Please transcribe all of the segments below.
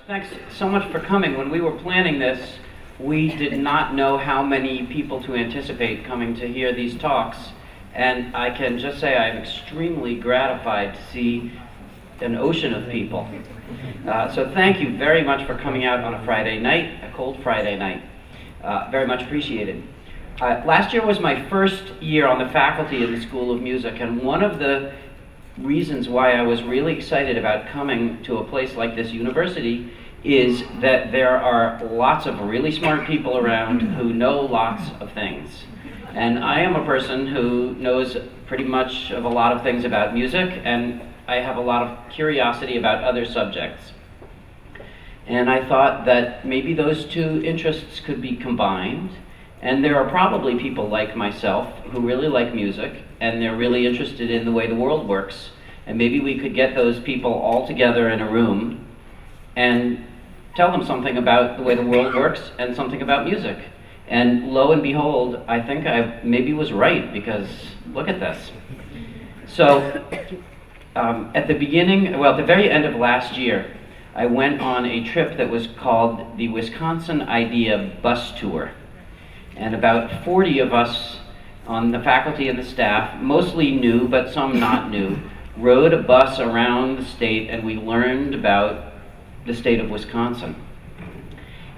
Thanks so much for coming. When we were planning this, we did not know how many people to anticipate coming to hear these talks, and I can just say I'm extremely gratified to see an ocean of people. So thank you very much for coming out on a Friday night, a cold Friday night. Very much appreciated. Last year was my first year on the faculty in the School of Music, and one of the reasons why I was really excited about coming to a place like this university is that there are lots of really smart people around who know lots of things. And I am a person who knows pretty much of a lot of things about music, and I have a lot of curiosity about other subjects. And I thought that maybe those two interests could be combined. And there are probably people like myself who really like music, and they're really interested in the way the world works. And maybe we could get those people all together in a room and tell them something about the way the world works and something about music. And lo and behold, I think I maybe was right, because look at this. So at the very end of last year, I went on a trip that was called the Wisconsin Idea Bus Tour. And about 40 of us on the faculty and the staff, mostly new but some not new, rode a bus around the state, and we learned about the state of Wisconsin.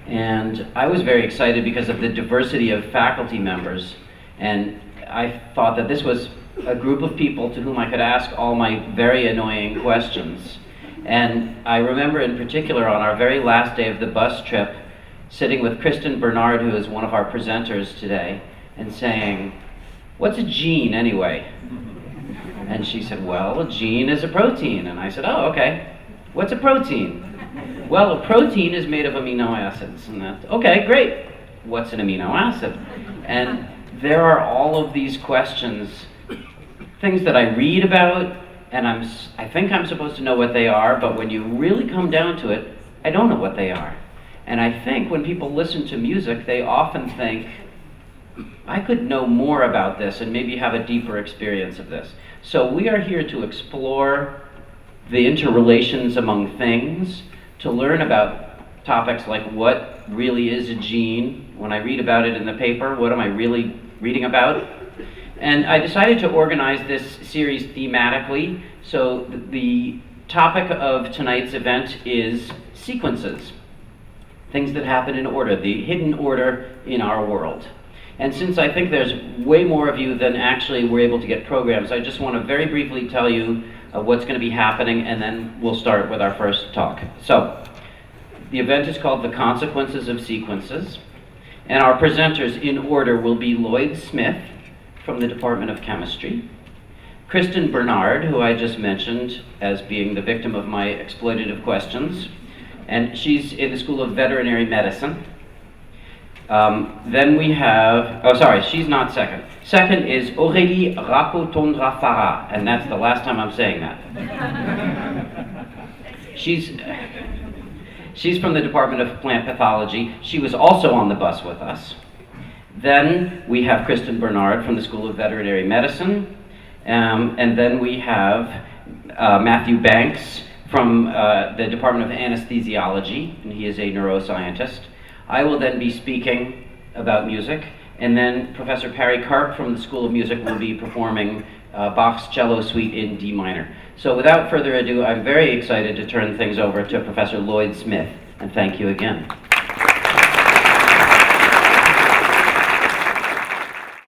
And I was very excited because of the diversity of faculty members, and I thought that this was a group of people to whom I could ask all my very annoying questions. And I remember in particular on our very last day of the bus trip, sitting with Kristen Bernard, who is one of our presenters today, and saying, "What's a gene anyway?" And she said, "Well, a gene is a protein." And I said, "Oh, okay. What's a protein?" "Well, a protein is made of amino acids." And that, "Okay, great. What's an amino acid?" And there are all of these questions, things that I read about, and I think I'm supposed to know what they are, but when you really come down to it, I don't know what they are. And I think when people listen to music, they often think, I could know more about this and maybe have a deeper experience of this. So we are here to explore the interrelations among things, to learn about topics like what really is a gene. When I read about it in the paper, what am I really reading about? And I decided to organize this series thematically. So the topic of tonight's event is sequences. Things that happen in order, the hidden order in our world. And since I think there's way more of you than actually were able to get programs, I just want to very briefly tell you what's going to be happening, and then we'll start with our first talk. So, the event is called The Consequences of Sequences, and our presenters in order will be Lloyd Smith from the Department of Chemistry, Kristen Bernard, who I just mentioned as being the victim of my exploitative questions, and she's in the School of Veterinary Medicine. Then we have, she's not second. Second is Aurélie Rapotondra-Farah, and that's the last time I'm saying that. She's from the Department of Plant Pathology. She was also on the bus with us. Then we have Kristen Bernard from the School of Veterinary Medicine, and then we have Matthew Banks from the Department of Anesthesiology, and he is a neuroscientist. I will then be speaking about music, and then Professor Perry Karp from the School of Music will be performing Bach's Cello Suite in D minor. So without further ado, I'm very excited to turn things over to Professor Lloyd Smith, and thank you again.